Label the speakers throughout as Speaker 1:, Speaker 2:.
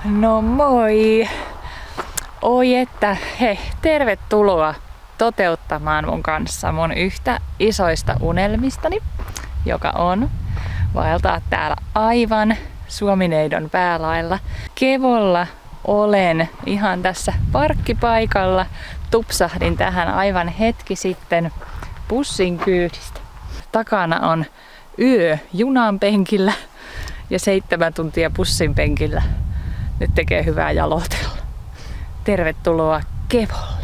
Speaker 1: No moi! Oi että, hei, tervetuloa toteuttamaan mun kanssa mun yhtä isoista unelmistani, joka on vaeltaa täällä aivan Suomineidon päälailla. Kevolla olen ihan tässä parkkipaikalla. Tupsahdin tähän aivan hetki sitten bussin kyydistä. Takana on yö junan penkillä ja 7 tuntia bussin penkillä. Nyt tekee hyvää jalotella. Tervetuloa Kevolle!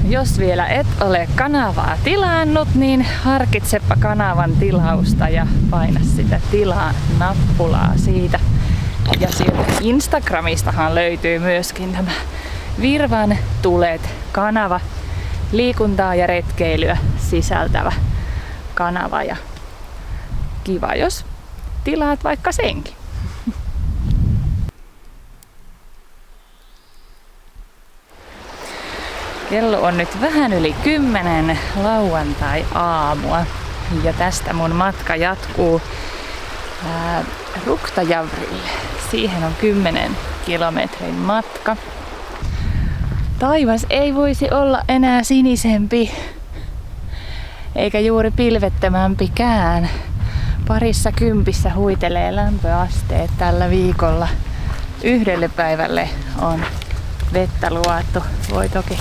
Speaker 1: Jos vielä et ole kanavaa tilannut, niin harkitsepa kanavan tilausta ja paina sitä tilaa-nappulaa siitä. Ja sieltä Instagramistahan löytyy myöskin tämä Virvan tulet kanava, liikuntaa ja retkeilyä sisältävä kanava. Ja kiva, jos tilaat vaikka senkin. Kello on nyt vähän yli 10 lauantai-aamua ja tästä mun matka jatkuu Ruktajavrille. Siihen on 10 kilometrin matka. Taivas ei voisi olla enää sinisempi eikä juuri pilvettömämpikään. Parissa kympissä huitelee lämpöasteet tällä viikolla. Yhdelle päivälle on vettä luvattu. Voi toki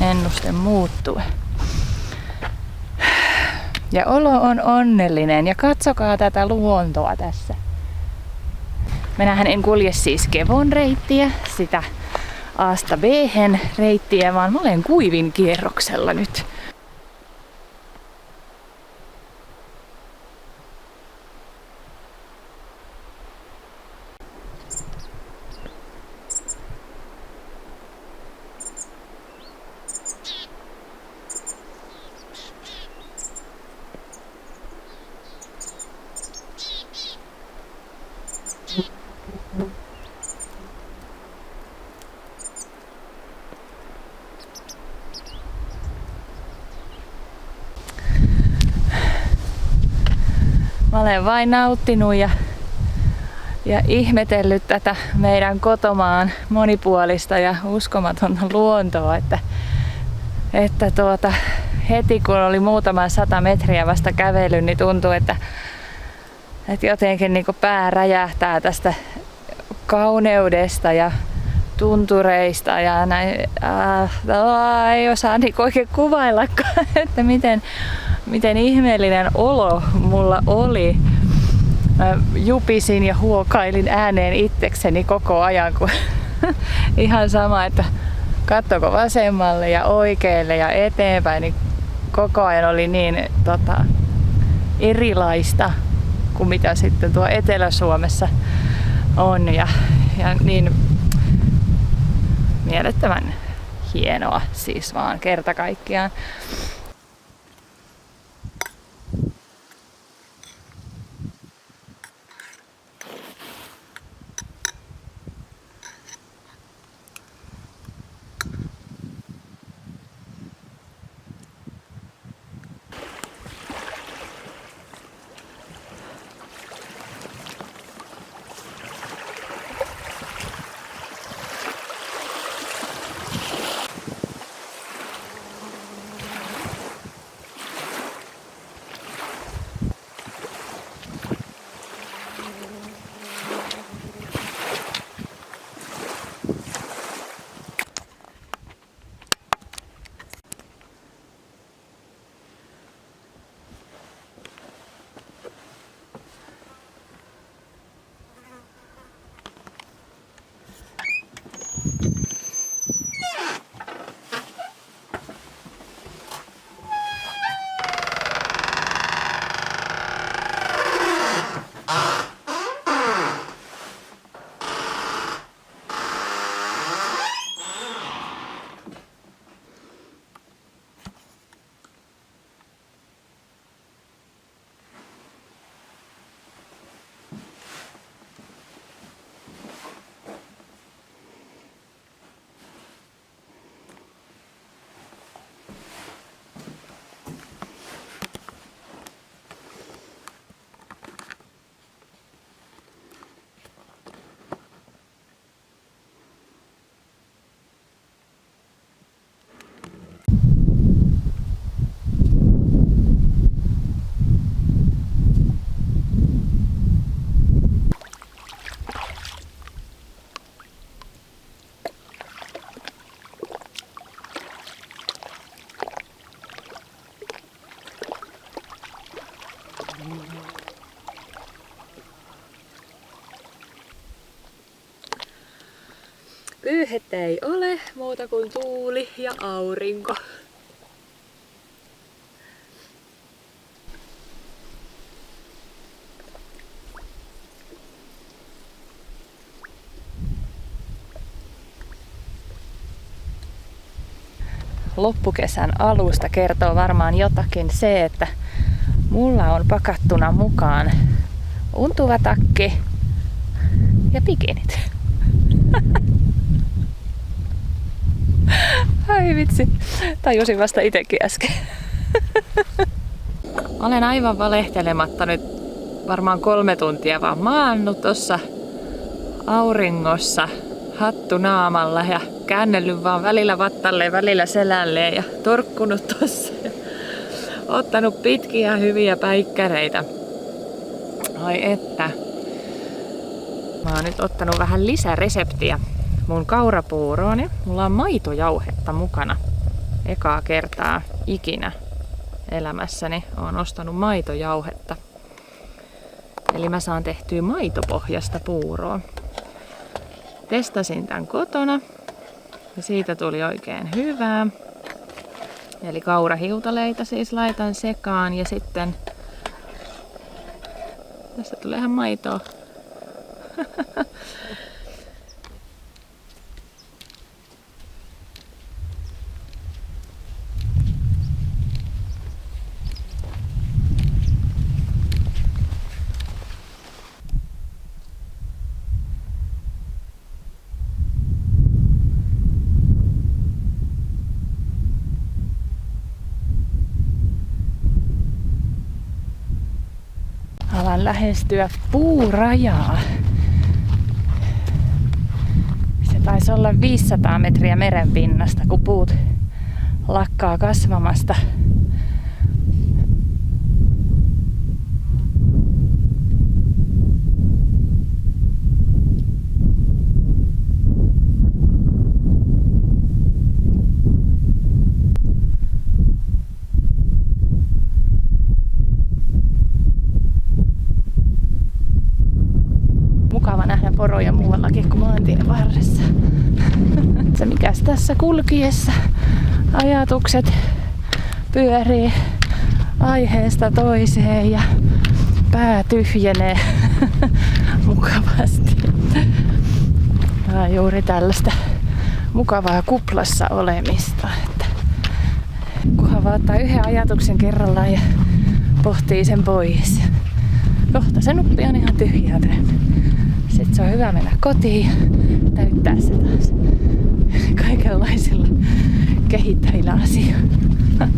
Speaker 1: ennuste muuttuu. Ja olo on onnellinen ja katsokaa tätä luontoa tässä. Minähän en kulje siis Kevon reittiä, sitä A:sta B:hen reittiä, vaan mä olen Kuivin kierroksella nyt. Mä olen vain nauttinut ja ihmetellyt tätä meidän kotomaan monipuolista ja uskomatonta luontoa, että heti kun oli muutama 100 metriä vasta kävellyt, niin tuntui, että jotenkin niin kuin pää räjähtää tästä kauneudesta ja tuntureista ja näin, ei osaa niin oikein kuvaillakaan, että miten ihmeellinen olo mulla oli. Mä jupisin ja huokailin ääneen itsekseni koko ajan, kun ihan sama, että katsoko vasemmalle ja oikealle ja eteenpäin, niin koko ajan oli niin erilaista kuin mitä sitten tuo Etelä-Suomessa on ja niin mielettömän hienoa siis vaan kerta kaikkiaan. Pyyhettä ei ole muuta kuin tuuli ja aurinko. Loppukesän alusta kertoo varmaan jotakin se, että mulla on pakattuna mukaan untuva takki ja bikinit. Ai vitsi, tajusin vasta itekin äsken. Olen aivan valehtelematta nyt varmaan 3 tuntia vaan maannut tossa auringossa hattu naamalla ja käännellyt vaan välillä vattalleen, välillä selälleen ja torkkunut tossa ja ottanut pitkiä hyviä päikkäreitä. Ai että. Mä oon nyt ottanut vähän lisäreseptiä mun kaurapuurooni. Mulla on maitojauhetta mukana. Ekaa kertaa ikinä elämässäni oon ostanut maitojauhetta. Eli mä saan tehtyä maitopohjasta puuroa. Testasin tän kotona ja siitä tuli oikein hyvää. Eli kaurahiutaleita siis laitan sekaan ja sitten tässä tulee ihan maitoa. Alan lähestyä puurajaa. Se taisi olla 500 metriä merenpinnasta, kun puut lakkaa kasvamasta. Mukava nähdä poroja muuallakin kuin maantien varressa. Se mikäs tässä kulkiessa ajatukset pyörii aiheesta toiseen ja pää tyhjenee mukavasti. Tämä on juuri tällaista mukavaa kuplassa olemista. Että kunhan vaan ottaa yhden ajatuksen kerrallaan ja pohtii sen pois. Kohta se nuppi on ihan tyhjää täynnä. Sitten se on hyvä mennä kotiin ja täyttää se taas kaikenlaisilla kehittävillä asioilla.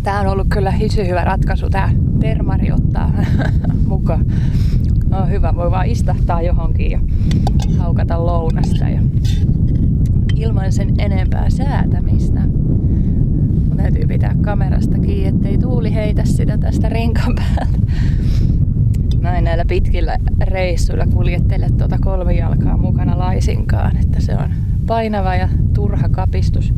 Speaker 1: Tää on ollut kyllä hisy hyvä ratkaisu, tää termari ottaa mukaan. On hyvä, voi vaan istahtaa johonkin ja haukata lounasta ja ilman sen enempää säätämistä. Mun täytyy pitää kamerasta kiinni, ettei tuuli heitä sitä tästä rinkan päältä. Mä en näillä pitkillä reissuilla kuljettele tuota kolmijalkaa mukana laisinkaan, että se on painava ja turha kapistus.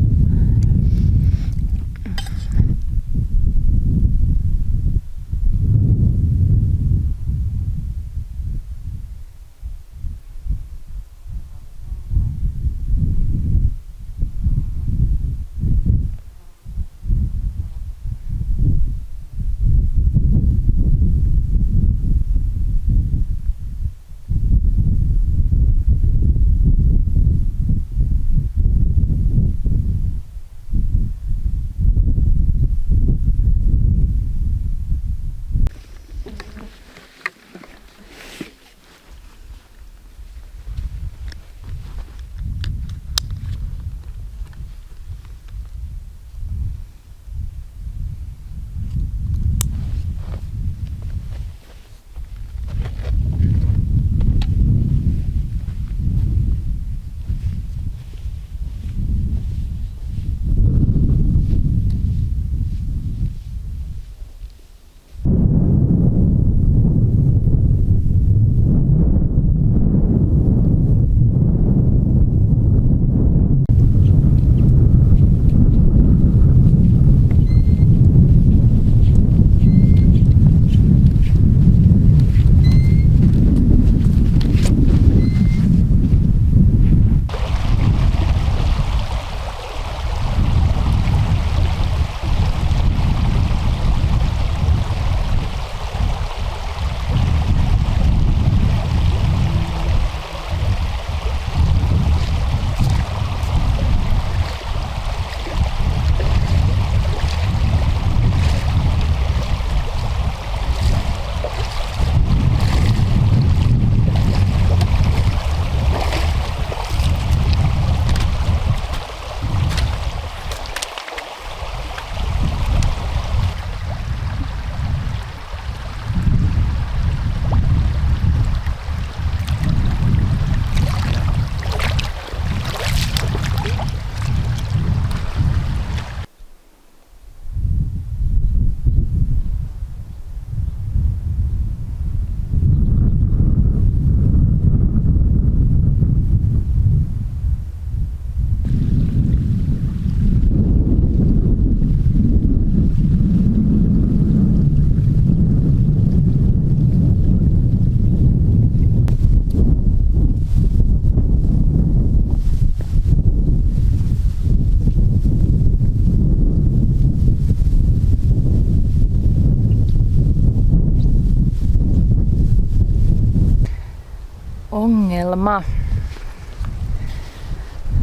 Speaker 1: Ongelma.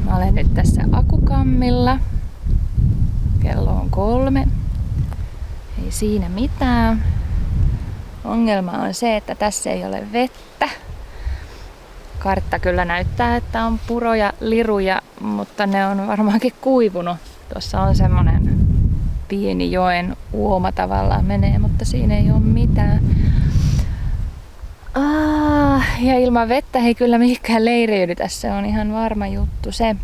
Speaker 1: Mä olen nyt tässä akukammilla. Kello on 3. Ei siinä mitään. Ongelma on se, että tässä ei ole vettä. Kartta kyllä näyttää, että on puroja, liruja, mutta ne on varmaankin kuivunut. Tuossa on semmonen pieni joen uoma tavallaan menee, mutta siinä ei ole mitään. Ja ilman vettä ei kyllä mihinkään leiriydytä, se on ihan varma juttu se.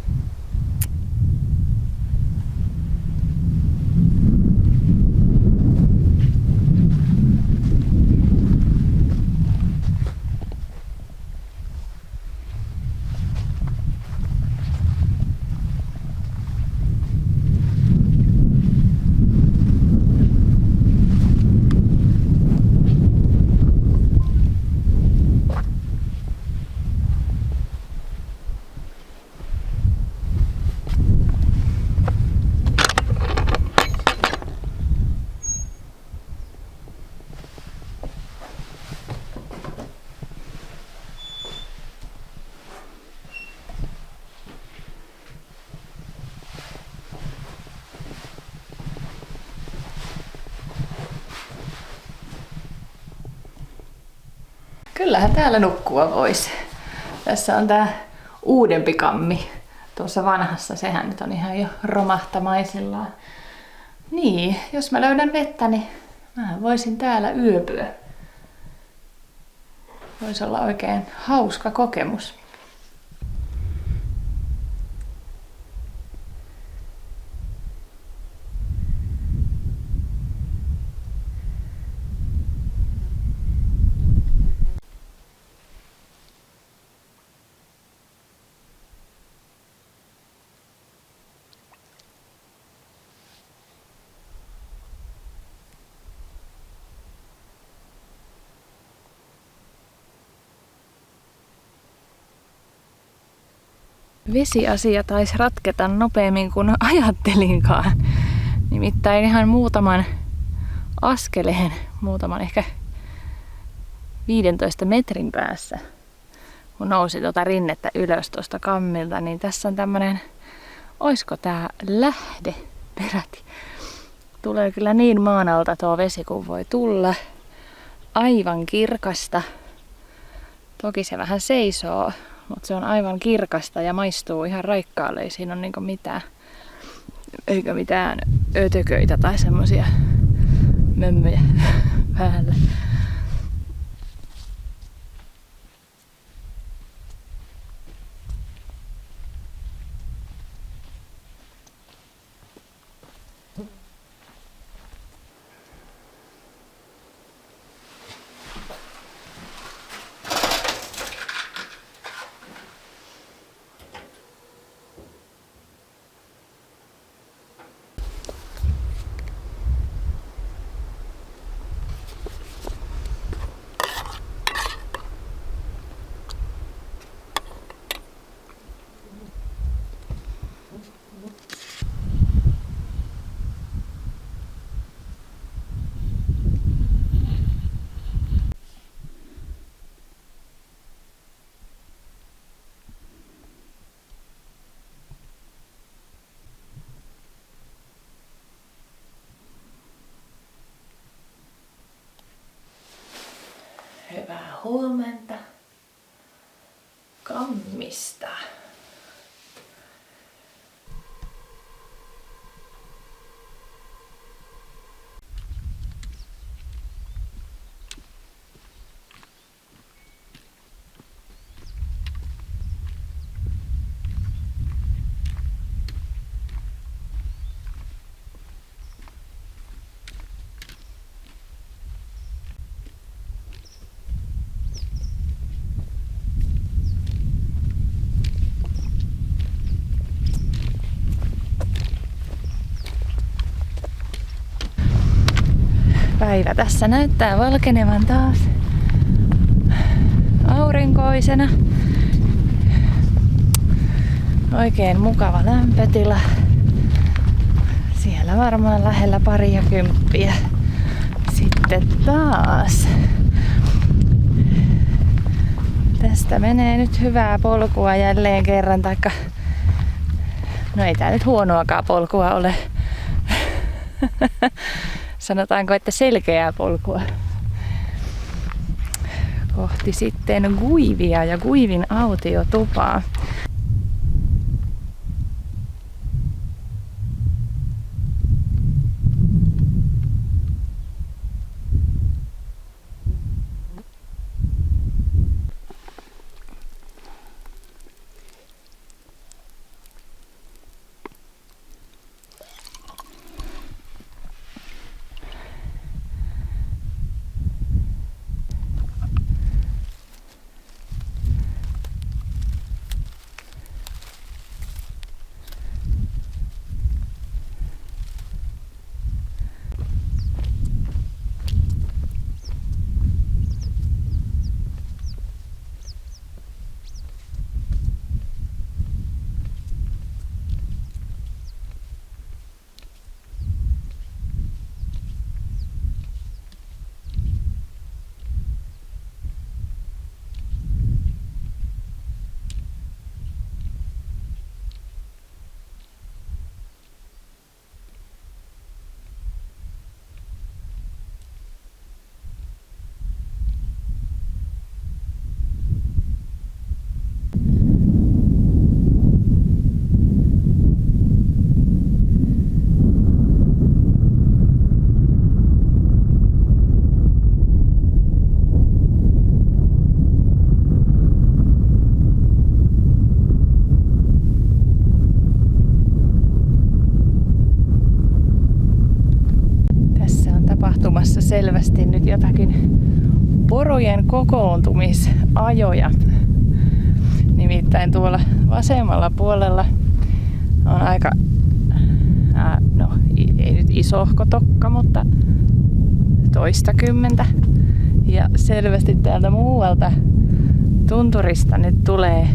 Speaker 1: Kyllähän täällä nukkua voisi. Tässä on tää uudempi kammi. Tuossa vanhassa sehän nyt on ihan jo romahtamaisillaan. Niin, jos mä löydän vettä, niin mä voisin täällä yöpyä. Voisi olla oikein hauska kokemus. vesiasia taisi ratketa nopeammin kuin ajattelinkaan. Nimittäin ihan muutaman askeleen, muutaman ehkä 15 metrin päässä, kun nousi tuota rinnettä ylös tuosta kammilta, niin tässä on tämmönen, oisko tää lähde peräti. Tulee kyllä niin maan alta tuo vesi kuin voi tulla. Aivan kirkasta. Toki se vähän seisoo, mutta se on aivan kirkasta ja maistuu ihan raikkaalle. Ei siinä ole niinku mitään, eikä mitään ötököitä tai semmosia mömmöjä päällä. Hyvää huomenta kammista. Päivä tässä näyttää valkenevan taas aurinkoisena. Oikein mukava lämpötila. Siellä varmaan lähellä 20. Sitten taas. Tästä menee nyt hyvää polkua jälleen kerran, taikka no ei tää nyt huonoakaan polkua ole. Sanotaanko, että selkeää polkua. Kohti sitten Guivia ja Guivin autiotupaa. Selvästi nyt jotakin porojen kokoontumisajoja. Nimittäin tuolla vasemmalla puolella on aika, no ei nyt isohko tokka, mutta toistakymmentä. Ja selvästi täältä muualta tunturista nyt tulee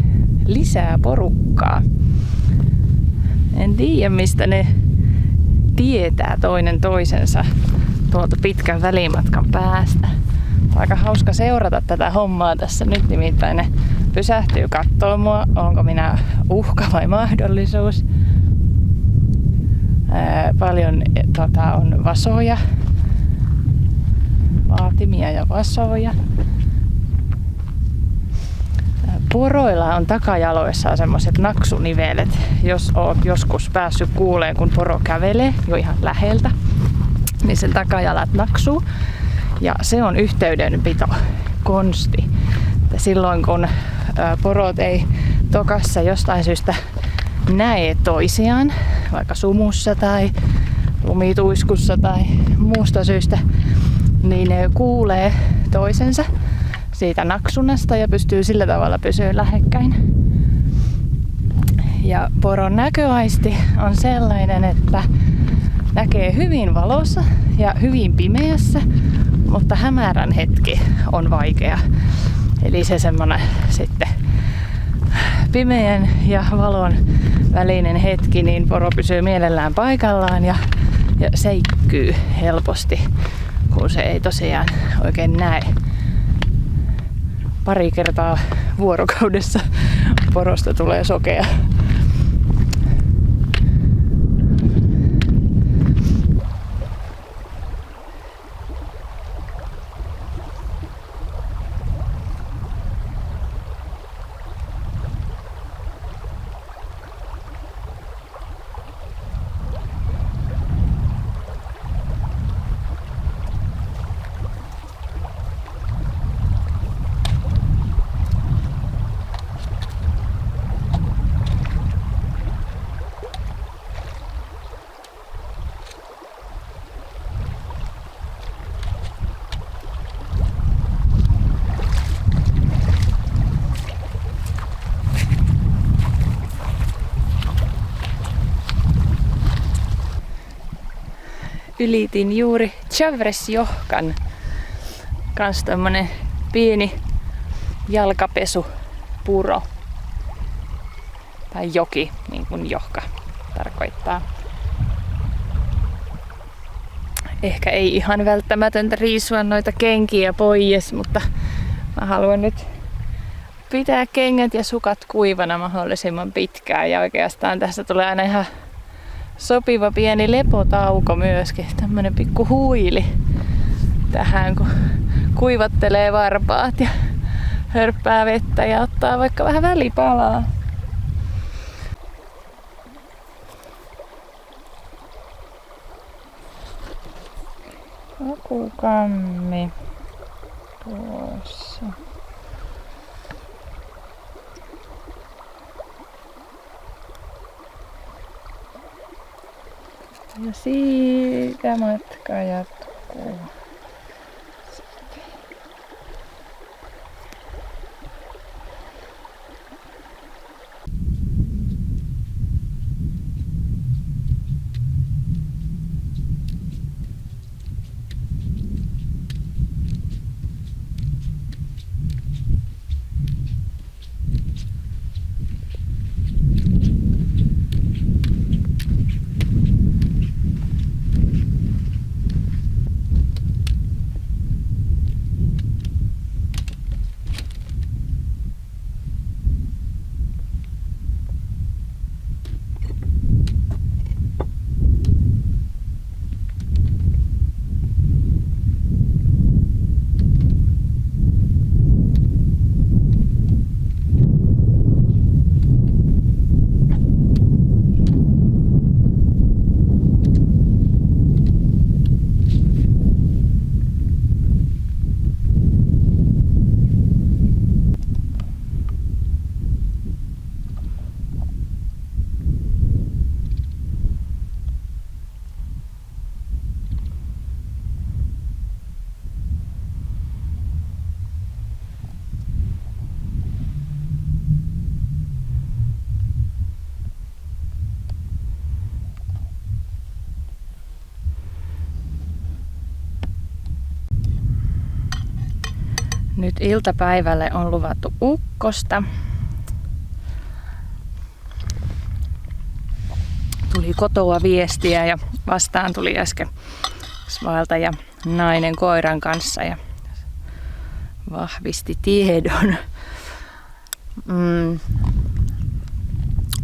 Speaker 1: lisää porukkaa. En tiedä, mistä ne tietää toinen toisensa tuolta pitkän välimatkan päästä. Aika hauska seurata tätä hommaa tässä nyt, nimittäin ne pysähtyy kattoo mua, onko minä uhka vai mahdollisuus. Paljon on vasoja, vaatimia ja vasoja. Poroilla on takajaloissaan semmoiset naksunivelet, jos oot joskus päässyt kuuleen, kun poro kävelee jo ihan läheltä, niin sen takajalat naksuu. Ja se on yhteydenpito konsti. Silloin kun porot ei tokassa jostain syystä näe toisiaan, vaikka sumussa tai lumituiskussa tai muusta syystä, niin ne kuulee toisensa siitä naksunasta ja pystyy sillä tavalla pysyä lähekkäin. Ja poron näköaisti on sellainen, että näkee hyvin valossa ja hyvin pimeässä, mutta hämärän hetki on vaikea. Eli se semmoinen sitten pimeän ja valon välinen hetki, niin poro pysyy mielellään paikallaan ja seikkyy helposti, kun se ei tosiaan oikein näe. Pari kertaa vuorokaudessa porosta tulee sokea. Ylitin juuri Chavresjohkan, kans tämmönen pieni jalkapesupuro tai joki, niin kuin johka tarkoittaa. Ehkä ei ihan välttämätöntä riisua noita kenkiä pois, mutta mä haluan nyt pitää kengät ja sukat kuivana mahdollisimman pitkään ja oikeastaan tässä tulee aina ihan sopiva pieni lepotauko myöskin, tämmönen pikku huili tähän, kun kuivattelee varpaat ja hörppää vettä ja ottaa vaikka vähän välipalaa. Akukammi tuossa. Ja siitä matka jatkuu. Nyt iltapäivälle on luvattu ukkosta. tuli kotoa viestiä ja vastaan tuli äsken vaeltaja nainen koiran kanssa ja vahvisti tiedon.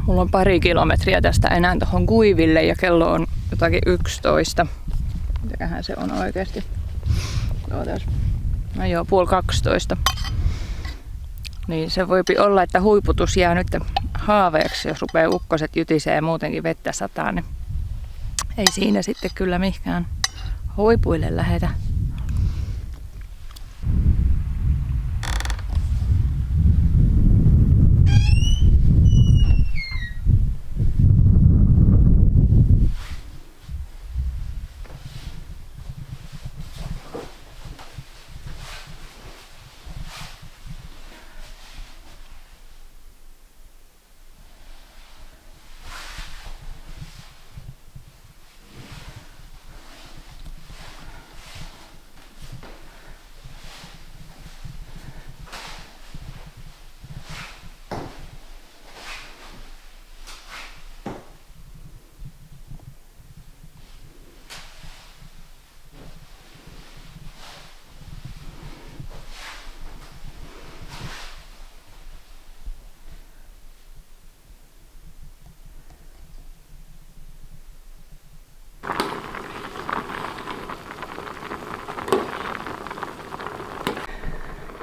Speaker 1: Mulla on pari kilometriä tästä enää tuohon Kuiville ja kello on jotakin 11. Mitäköhän se on oikeesti? No joo, 11:30. Niin se voipi olla, että huiputus jää nyt haaveeksi, jos rupeaa ukkoset jytisee ja muutenkin vettä sataa, niin ei siinä sitten kyllä mihinkään huipuille lähetä.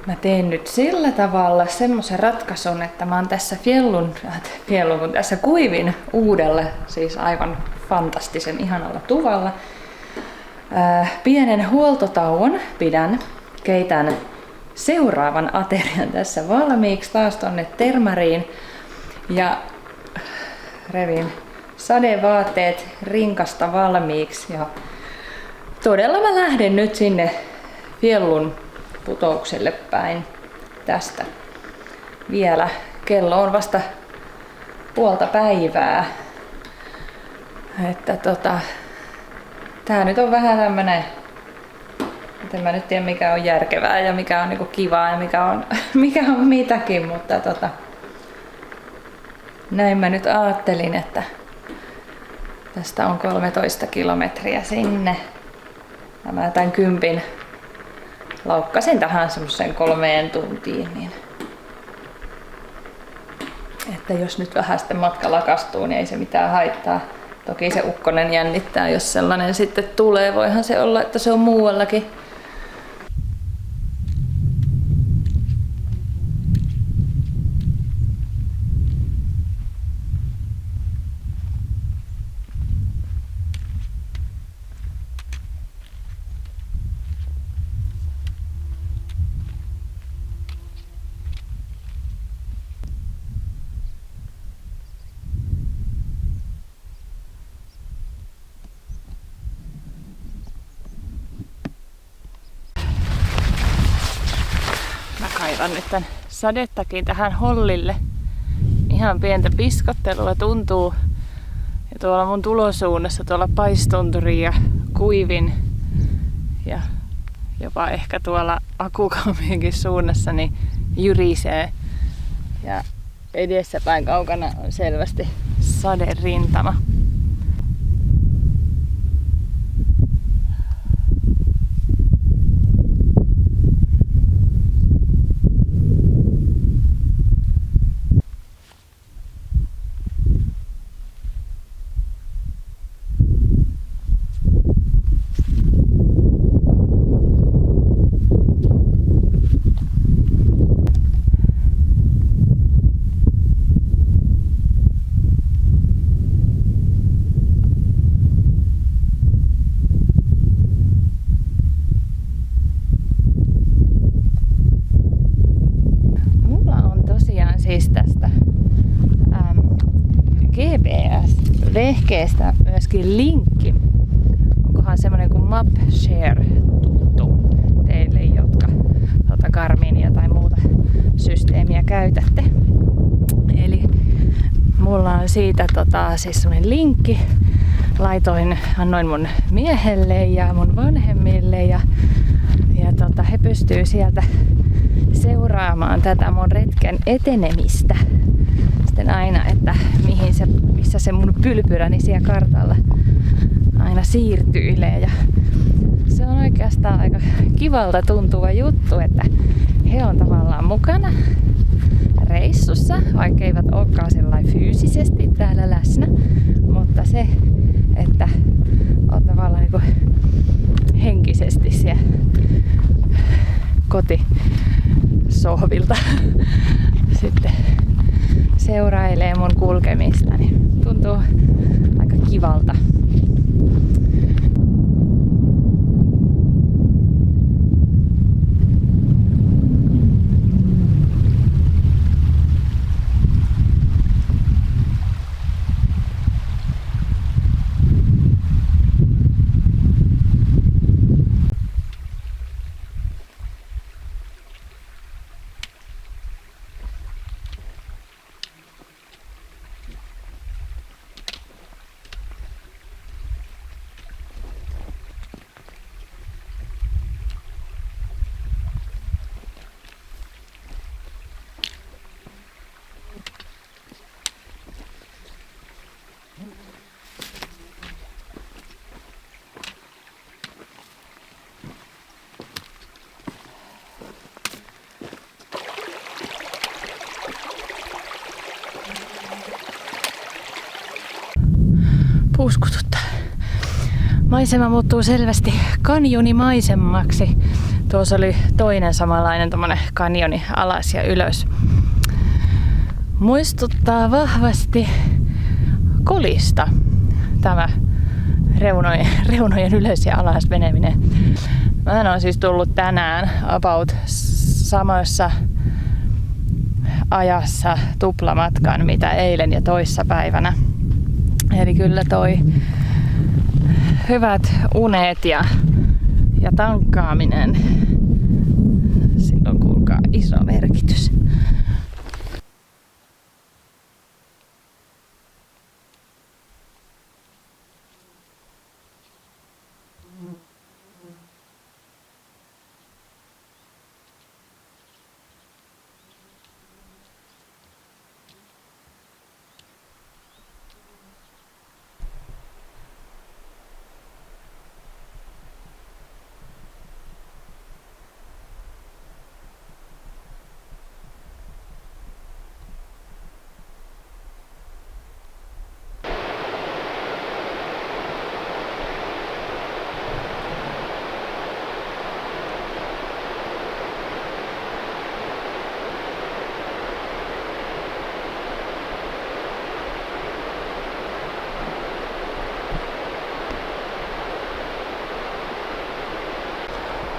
Speaker 1: Mä teen nyt sillä tavalla semmoisen ratkaisun, että mä oon tässä kun tässä Kuivin uudella, siis aivan fantastisen ihanalla tuvalla. Pienen huoltotauon pidän, keitän seuraavan aterian tässä valmiiksi taas tonne termariin ja revin sadevaatteet rinkasta valmiiksi ja todella mä lähden nyt sinne Fjällun putoukselle päin tästä. Vielä kello on vasta puolta päivää. Että tää nyt on vähän tämmönen, en mä nyt tiedä mikä on järkevää ja mikä on niinku kivaa ja mikä on mitäkin, mutta näin mä nyt ajattelin, että tästä on 13 kilometriä sinne. Ja mä tämän 10 laukkasin tähän semmoiseen 3 tuntiin, niin että jos nyt vähän sitten matka lakastuu, niin ei se mitään haittaa. Toki se ukkonen jännittää, jos sellainen sitten tulee. Voihan se olla, että se on muuallakin. Kaivan nyt tän sadettakin tähän hollille. Ihan pientä piskottelua tuntuu. Ja tuolla mun tulosuunnassa, tuolla Paistunturin ja Kuivin ja jopa ehkä tuolla Akukammienkin suunnassa niin jyrisee. Ja edessäpäin kaukana on selvästi saderintama. Siis tästä GPS-vehkeestä myöskin linkki. Onkohan semmonen kuin MapShare tuttu teille, jotka Garminia tai muuta systeemiä käytätte. Eli mulla on siitä siis semmonen linkki. Annoin mun miehelle ja mun vanhemmille ja he pystyy sieltä seuraamaan tätä mun retken etenemistä sitten aina, että missä se mun pylpyräni siellä kartalla aina siirtyilee. Ja se on oikeastaan aika kivalta tuntuva juttu, että he on tavallaan mukana reissussa, vaikka eivät olekaan sellainen fyysisesti täällä läsnä, mutta se, että on tavallaan niin kuin henkisesti siellä kotisohvilta sitten seurailee mun kulkemista, niin tuntuu aika kivalta. Puuskututtaa. Maisema muuttuu selvästi kanjonimaisemmaksi. Tuossa oli toinen samanlainen tommonen kanjoni alas ja ylös. Muistuttaa vahvasti Kolista tämä reunojen ylös ja alas meneminen. Mä oon siis tullut tänään about samassa ajassa tuplamatkan mitä eilen ja toissapäivänä. Eli kyllä toi hyvät unet ja tankkaaminen, sillä on kuulkaa iso merkitys.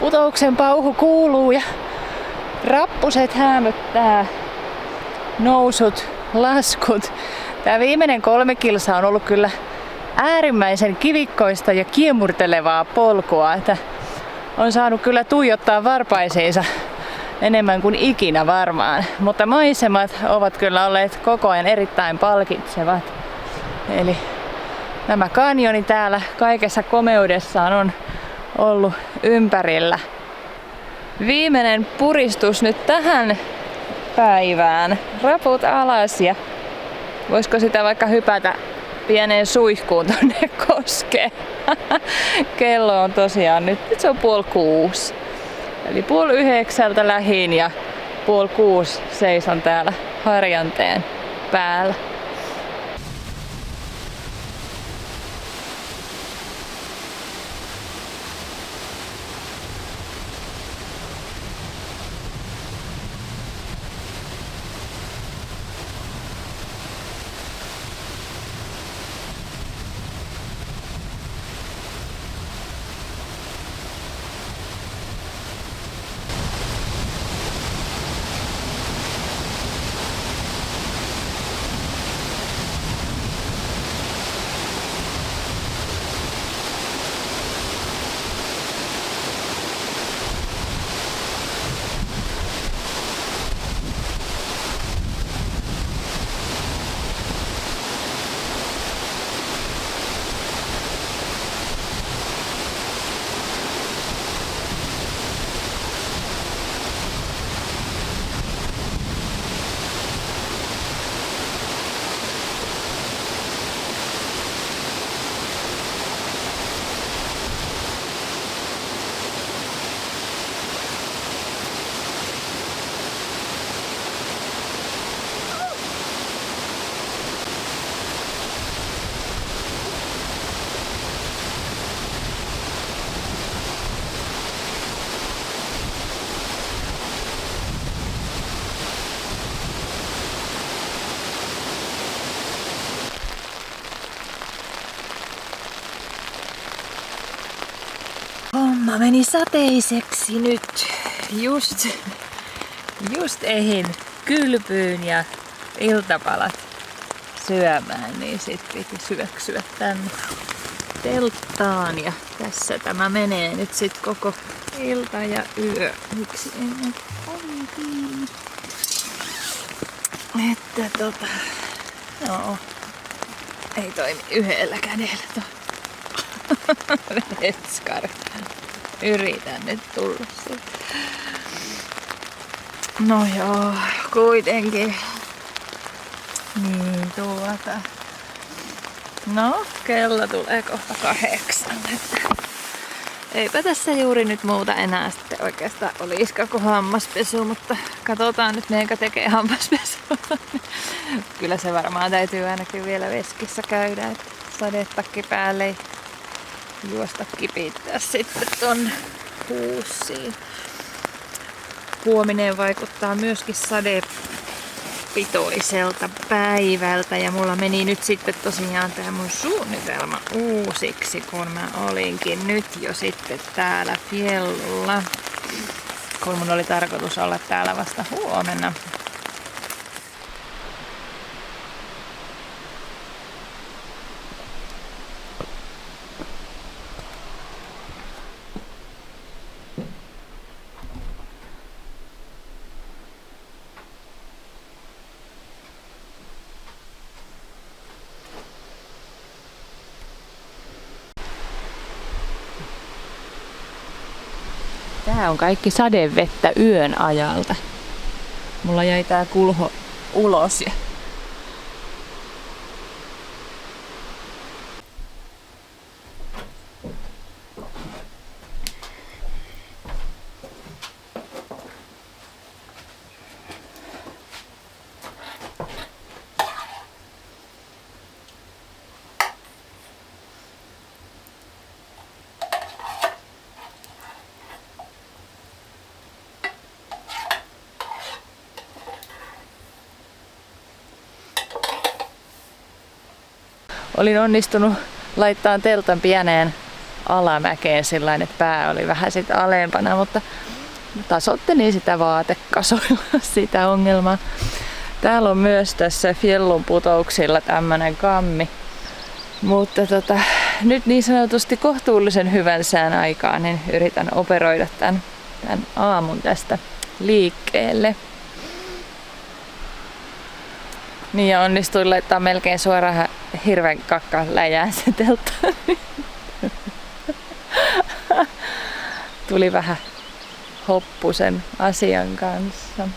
Speaker 1: Putouksen pauhu kuuluu ja rappuset häämöttää, nousut, laskut. Tää viimeinen 3 kilsaa on ollut kyllä äärimmäisen kivikkoista ja kiemurtelevaa polkua, että on saanut kyllä tuijottaa varpaisiinsa enemmän kuin ikinä varmaan. Mutta maisemat ovat kyllä olleet koko ajan erittäin palkitsevat. Eli nämä kanjoni täällä kaikessa komeudessaan on ollut ympärillä. Viimeinen puristus nyt tähän päivään. Raput alas ja voisiko sitä vaikka hypätä pieneen suihkuun tonne koskeen. Kello on tosiaan nyt se on 5:30. Eli 8:30 lähin ja 5:30 seison täällä harjanteen päällä. Homma meni sateiseksi nyt. Just ehin kylpyyn ja iltapalat syömään, niin sit piti syöksyä tänne telttaan. Ja tässä tämä menee nyt sit koko ilta ja yö. Miksi ei nyt ovi kiinni? Että no, ei toimi yhdellä kädellä tuo vetskari. Yritän nyt tulla siitä. No joo, kuitenkin. Niin No, kello tulee kohta 8. Eipä tässä juuri nyt muuta enää sitten oikeastaan oliska kuin hammaspesu, mutta katsotaan nyt meidänkä tekee hammaspesua. Kyllä se varmaan täytyy ainakin vielä veskissä käydä, että sadetakki päälle ei juosta kipittää sitten tonne huussiin. Huominen vaikuttaa myöskin sadepitoiselta päivältä ja mulla meni nyt sitten tosiaan tää mun suunnitelma uusiksi, kun mä olinkin nyt jo sitten täällä Fjellulla, kun mun oli tarkoitus olla täällä vasta huomenna. Tää on kaikki sadevettä yön ajalta. Mulla jäi tää kulho ulos. Olin onnistunut laittaa teltan pieneen alamäkeen sillain, että pää oli vähän sit alempana, mutta tasoittelin sitä vaatekasoilla sitä ongelmaa. Täällä on myös tässä Fjellun putouksilla tämmönen kammi, mutta nyt niin sanotusti kohtuullisen hyvän sään aikaan niin yritän operoida tän aamun tästä liikkeelle. Niin ja onnistuin laittaa melkein suoraan hirven kakka läjään se teltta. Tuli vähän hoppu sen asian kanssa.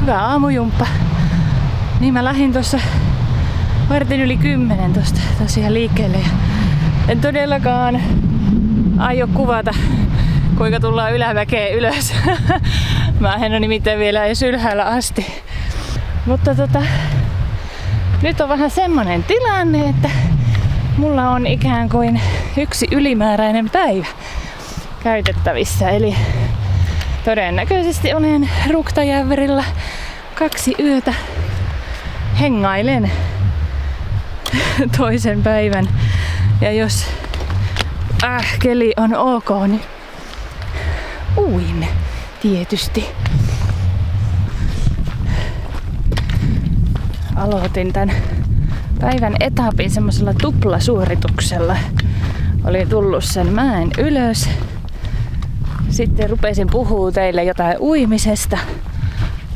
Speaker 1: Hyvä aamujumppa. Niin mä lähdin tuossa vartin yli 10 tosta tosiaan liikkeelle. Ja en todellakaan aio kuvata, kuinka tullaan ylämäkeen ylös. Mä en ole nimittäin vielä edes ylhäällä asti. Mutta nyt on vähän semmonen tilanne, että mulla on ikään kuin yksi ylimääräinen päivä käytettävissä. Eli todennäköisesti olen Ruktajärvellä 2 yötä hengailen toisen päivän. Ja jos keli on ok, niin uin tietysti. Aloitin tän päivän etapin semmoisella tuplasuorituksella. Olin tullut sen mäen ylös. Sitten rupesin puhua teille jotain uimisesta.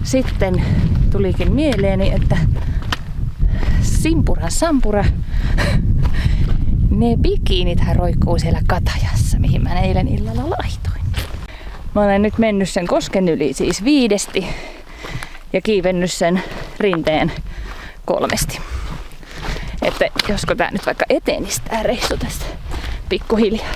Speaker 1: Sitten tulikin mieleeni, että simpura sampura. Ne bikiinithän roikkuu siellä katajassa, mihin mä eilen illalla laitoin. Mä olen nyt mennyt sen kosken yli siis 5 ja kiivennyt sen rinteen 3. Että josko tää nyt vaikka etenisi tää reissu tästä pikkuhiljaa.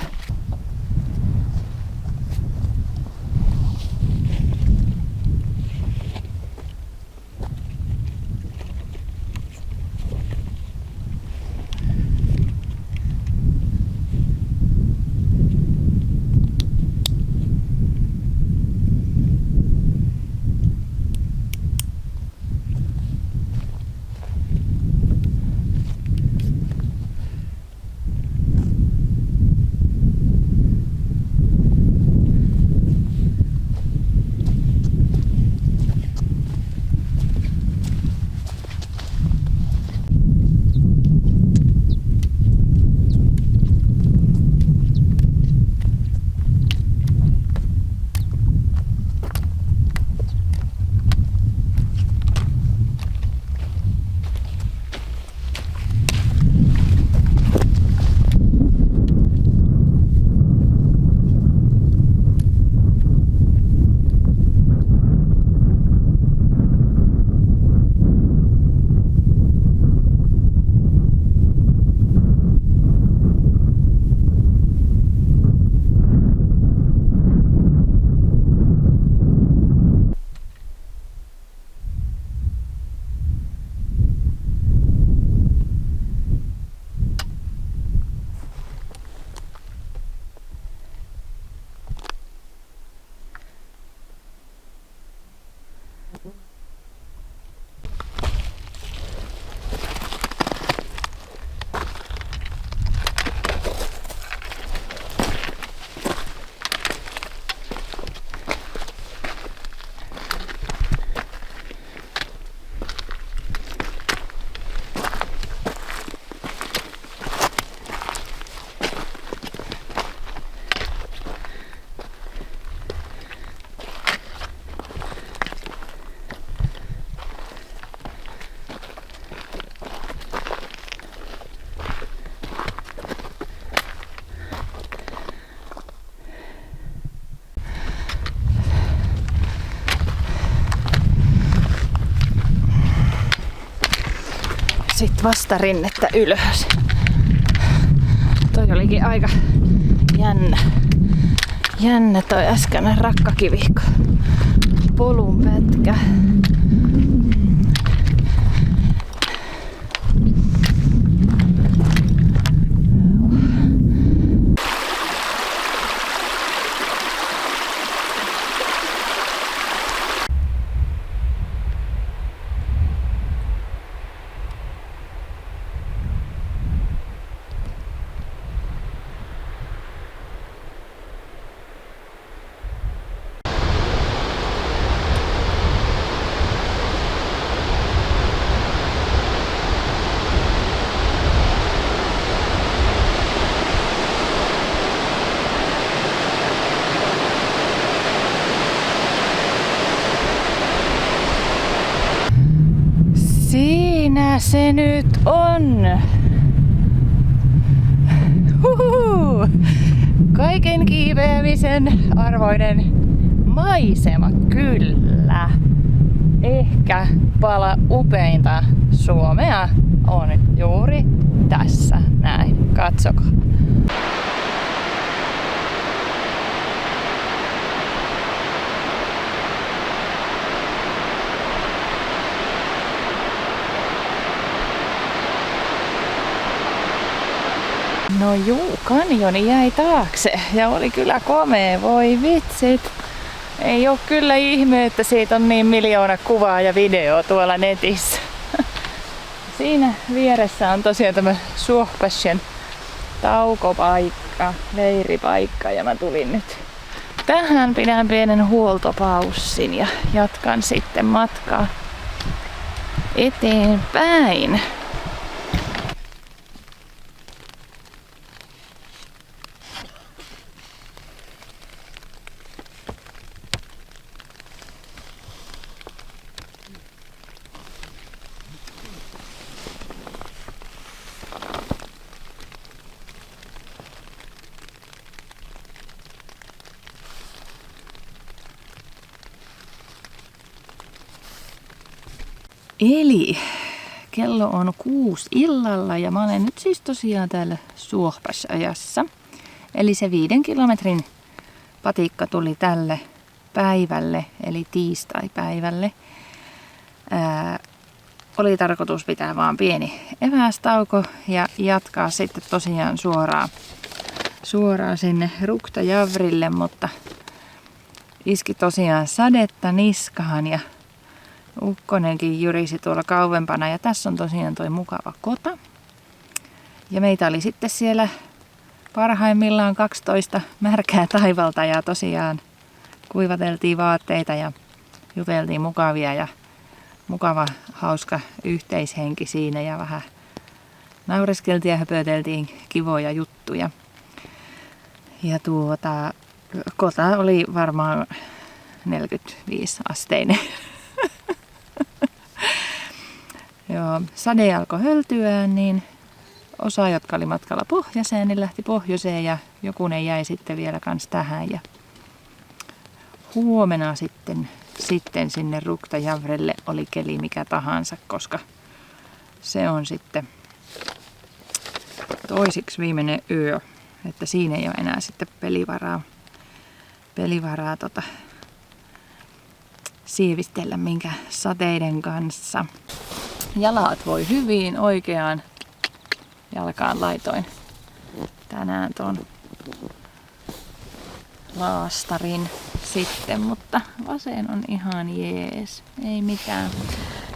Speaker 1: Sitten vastarinnettä ylös. Toi olikin aika jännä toi äskeinen rakkakivikko. Polun pätkä. Siinä se nyt on. Huhu. Kaiken kiipeämisen arvoinen maisema, kyllä. Ehkä kuppala upeinta Suomea on juuri tässä. Näin, katsokaa. No juu, kanjoni jäi taakse ja oli kyllä komea, voi vitsit. Ei oo kyllä ihme, että siitä on niin miljoona kuvaa ja videoa tuolla netissä. Siinä vieressä on tosiaan tämä Suohpäsien taukopaikka, leiripaikka ja mä tulin nyt tähän, pidän pienen huoltopaussin ja jatkan sitten matkaa eteenpäin. Eli kello on 6 illalla ja mä olen nyt siis tosiaan täällä Suohpäsajassa. Eli se 5 kilometrin patikka tuli tälle päivälle, eli tiistai-päivälle. Oli tarkoitus pitää vaan pieni evästauko ja jatkaa sitten tosiaan suoraan sinne Ruktajavrille, mutta iski tosiaan sadetta niskaan ja ukkonenkin jyrisi tuolla kauempana ja tässä on tosiaan toi mukava kota. Ja meitä oli sitten siellä parhaimmillaan 12 märkää taivalta ja tosiaan kuivateltiin vaatteita ja juteltiin mukavia ja mukava hauska yhteishenki siinä ja vähän naureskeltiin ja höpöteltiin kivoja juttuja. Ja kota oli varmaan 45 asteinen. Joo, sade alkoi höltyä, niin osa, jotka oli matkalla pohjoiseen, niin lähti pohjoiseen ja jokunen jäi sitten vielä kans tähän. Ja huomenna sitten sinne Ruktajavrelle oli keli mikä tahansa, koska se on sitten toisiksi viimeinen yö, että siinä ei ole enää sitten pelivaraa sievistellä minkä sateiden kanssa. Jalat voi hyvin, oikeaan jalkaan laitoin tänään tuon laastarin sitten, mutta vasen on ihan jees, ei mitään.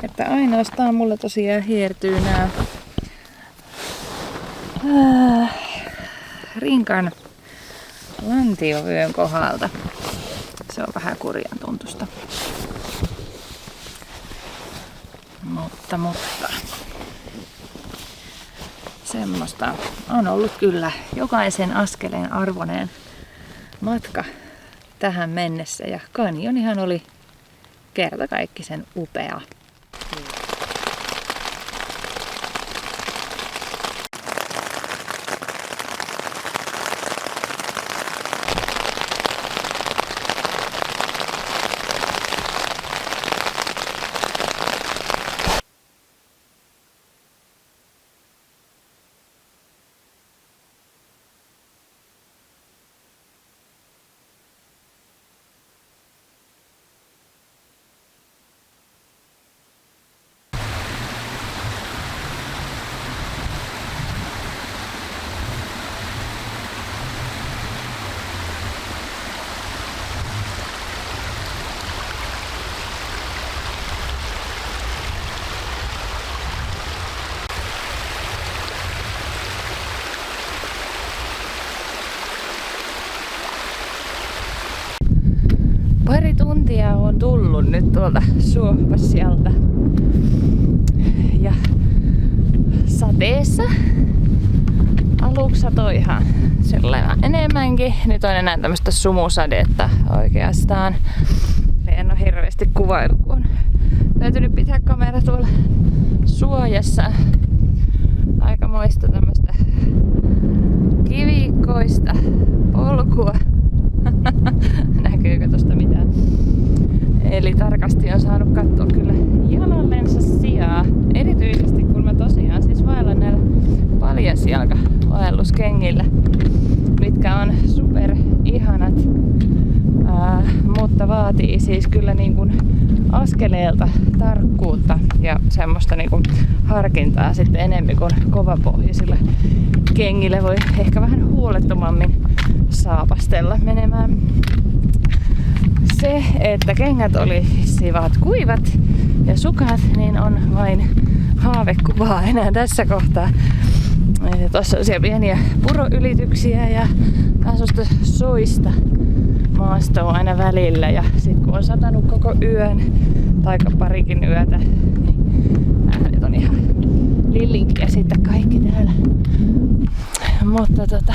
Speaker 1: Että ainoastaan mulla tosiaan hiertyy nää rinkan lantiovyön kohdalta. Se on vähän kurjan tuntusta. Mutta semmoista on ollut kyllä jokaisen askeleen arvoinen matka tähän mennessä ja kanjonihan oli kertakaikkisen upea. Pari tuntia on tullut nyt tuolta Suohpäsialta ja sateessa. Aluksi satoi ihan sellainen enemmänkin. Nyt on enää tämmöistä sumusadetta oikeastaan. En ole hirveästi kuvailu, kun on täytynyt pitää kamera tuolla suojassa. Aikamoista tämmöistä kivikkoista polkua. Näkyykö tosta mitään? Eli tarkasti on saanut katsoa kyllä jalalle ajaa. Erityisesti kun mä tosiaan siis vaellan näillä paljasjalka vaelluskengillä, mitkä on super ihanat, mutta vaatii siis kyllä niin kuin askeleelta tarkkuutta ja semmoista niin kuin harkintaa sitten enemmän kuin kovapohjaisilla kengillä voi ehkä vähän huolettomammin saapastella menemään. Se, että kengät olisivat kuivat ja sukat, niin on vain haavekuvaa enää tässä kohtaa. Tuossa on siellä pieniä puroylityksiä ja asusta soista maastoa aina välillä. Ja sit kun on satanut koko yön tai parikin yötä, niin äänet on ihan lillinkiä sitten kaikki täällä. Mutta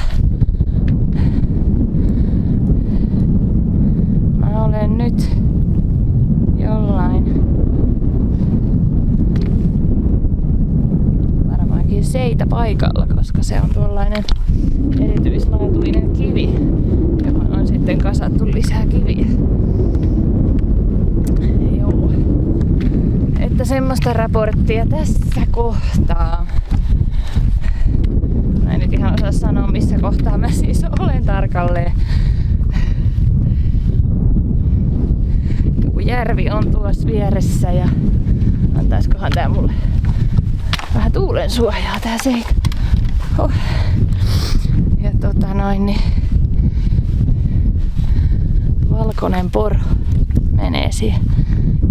Speaker 1: mä olen nyt jollain varmaankin seitä paikalla, koska se on tuollainen erityislaatuinen kivi, johon on sitten kasattu lisää kiviä. Joo. Että semmoista raporttia tässä kohtaa. Mä en nyt ihan osaa sanoa, missä kohtaa mä siis olen tarkalleen. Joku järvi on tuossa vieressä ja antaiskohan tää mulle vähän tuulen suojaa tää seika. Ja niin valkoinen poro menee siihen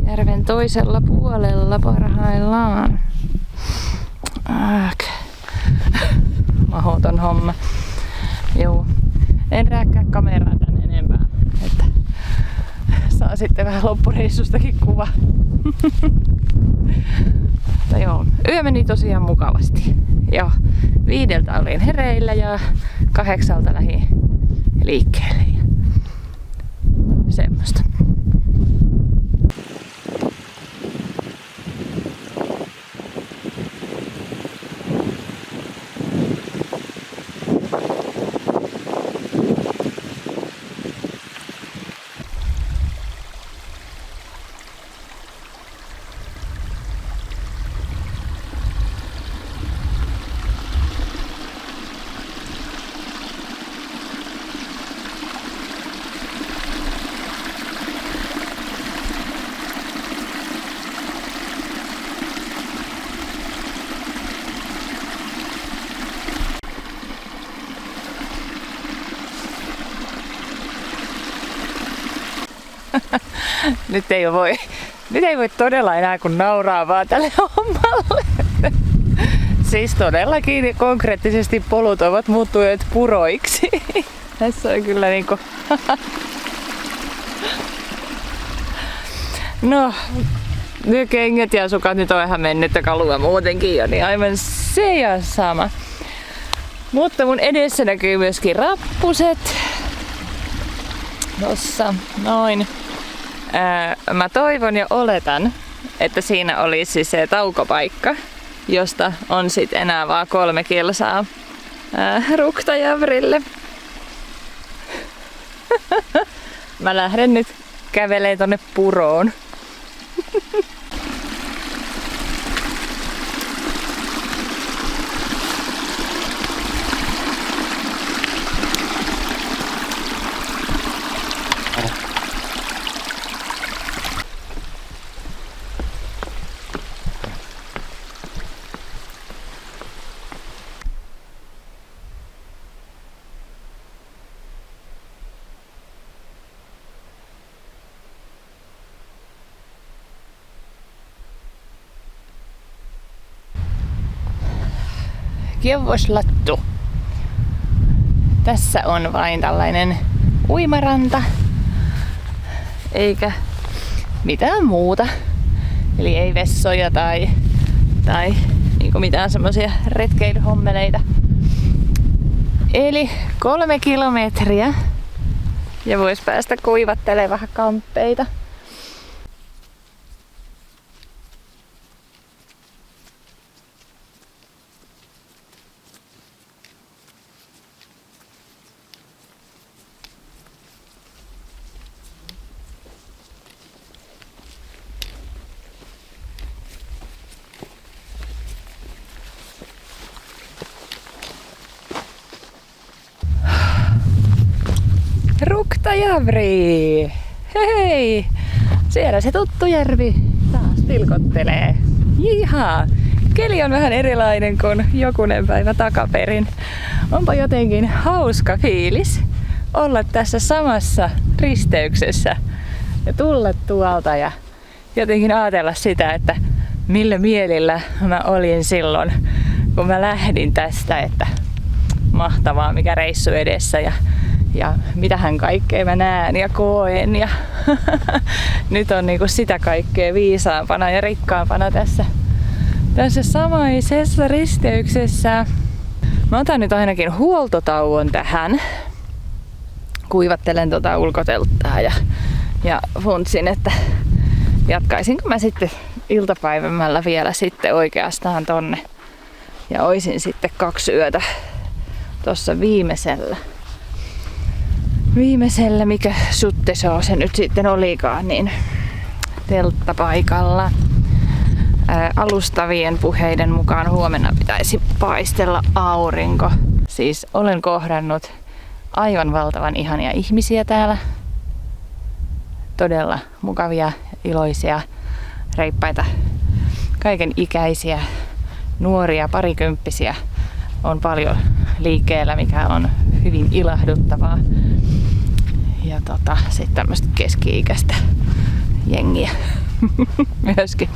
Speaker 1: järven toisella puolella parhaillaan. Mahoton homma. Joo. En rääkkää kameraa tän enempää, että saa sitten vähän loppureissustakin kuva. Mutta joo, yö meni tosiaan mukavasti. Joo, 5 olin hereillä ja 8 lähdin liikkeelle. Ja semmoista. Nyt ei voi todella enää kun nauraa vaan tälle hommalle. Siis todellakin konkreettisesti polut ovat muuttuneet puroiksi. Tässä on kyllä niinku... No, ne kengät ja sukat nyt on ihan mennyttä kalua muutenkin jo, niin aivan se ja sama. Mutta mun edessä näkyy myöskin rappuset. Tossa, noin. Mä toivon ja oletan, että siinä olisi se taukopaikka, josta on sit enää vaan 3 kilsaa Ruktajavrille. Mä lähden nyt kävelemään tonne puroon. Kievoslattu. Tässä on vain tällainen uimaranta, eikä mitään muuta. Eli ei vessoja tai niinku mitään semmosia retkeilyhommeleita. Eli 3 kilometriä ja vois päästä kuivattelemaan vähän kamppeita. Mustajärvi! Hei! Siellä se tuttu järvi taas pilkottelee. Jihaa! Keli on vähän erilainen kuin jokunen päivä takaperin. Onpa jotenkin hauska fiilis olla tässä samassa risteyksessä ja tulla tuolta ja jotenkin ajatella sitä, että millä mielillä mä olin silloin, kun mä lähdin tästä, että mahtavaa mikä reissu edessä ja mitähän kaikkea mä näen ja koen ja nyt on niinku sitä kaikkea viisaampana ja rikkaampana tässä samaisessa risteyksessä. Mä otan nyt ainakin huoltotauon tähän. Kuivattelen ulkotelttaa ja funtsin, että jatkaisinko mä sitten iltapäivämällä vielä sitten oikeastaan tonne. Ja oisin sitten 2 yötä tossa viimeisellä, mikä Suttesoo se nyt sitten olikaan, niin telttapaikalla. Alustavien puheiden mukaan huomenna pitäisi paistella aurinko. Siis olen kohdannut aivan valtavan ihania ihmisiä täällä. Todella mukavia, iloisia, reippaita, kaiken ikäisiä, nuoria, parikymppisiä. On paljon liikkeellä, mikä on hyvin ilahduttavaa. Ja sitten tämmöistä keski-ikäistä jengiä myöskin.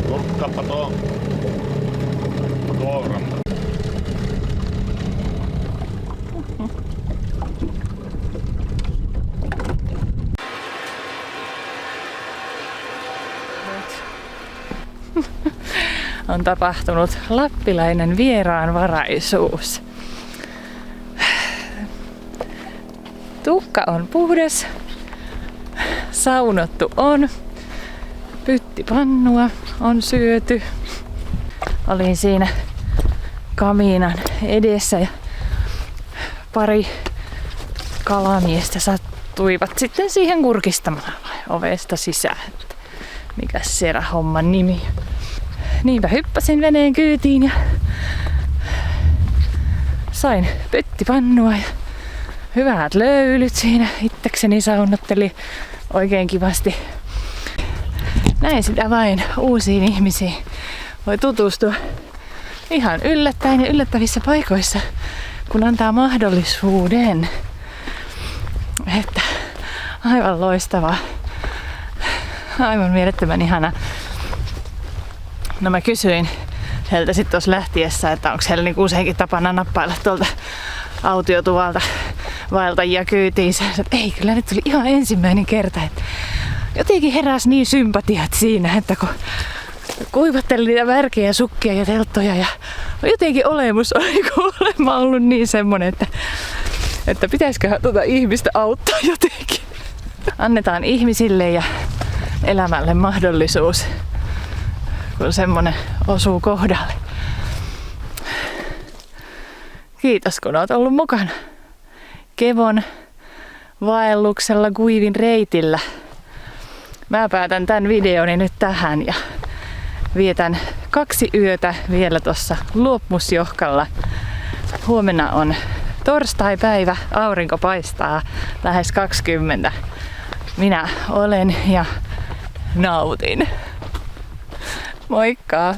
Speaker 2: Kurkkaappa tuo ranna.
Speaker 1: On tapahtunut lappilainen vieraanvaraisuus. Tukka on puhdas, saunottu on, pyttipannua on syöty. Olin siinä kamiinan edessä ja pari kalamiestä sattuivat sitten siihen kurkistamaan ovesta sisään. Mikäs siellä homman nimi? Niinpä hyppäsin veneen kyytiin ja sain pyttipannua ja hyvät löylyt siinä. Itsekseni saunotteli oikein kivasti. Näin sitä vain uusiin ihmisiin voi tutustua ihan yllättäen ja yllättävissä paikoissa, kun antaa mahdollisuuden. Että aivan loistavaa. Aivan mielettömän ihana. No mä kysyin heiltä sitten tuossa lähtiessä, että onko heillä niinku useinkin tapana nappailla tuolta autiotuvalta vaeltajia kyytiin. Että ei, kyllä nyt tuli ihan ensimmäinen kerta. Että jotenkin heräsi niin sympatiat siinä, että kun kuivattelin niitä värkejä, sukkia ja telttoja ja jotenkin olemus oli kuulemma ollut niin semmonen, että pitäisiköhän ihmistä auttaa jotenkin. Annetaan ihmisille ja elämälle mahdollisuus, kun semmonen osuu kohdalle. Kiitos kun oot ollut mukana Kevon vaelluksella Kuivin reitillä. Mä päätän tän videoni nyt tähän ja vietän 2 yötä vielä tossa Luopumusjohkalla. Huomenna on torstaipäivä, aurinko paistaa lähes 20. Minä olen ja nautin. Moikka!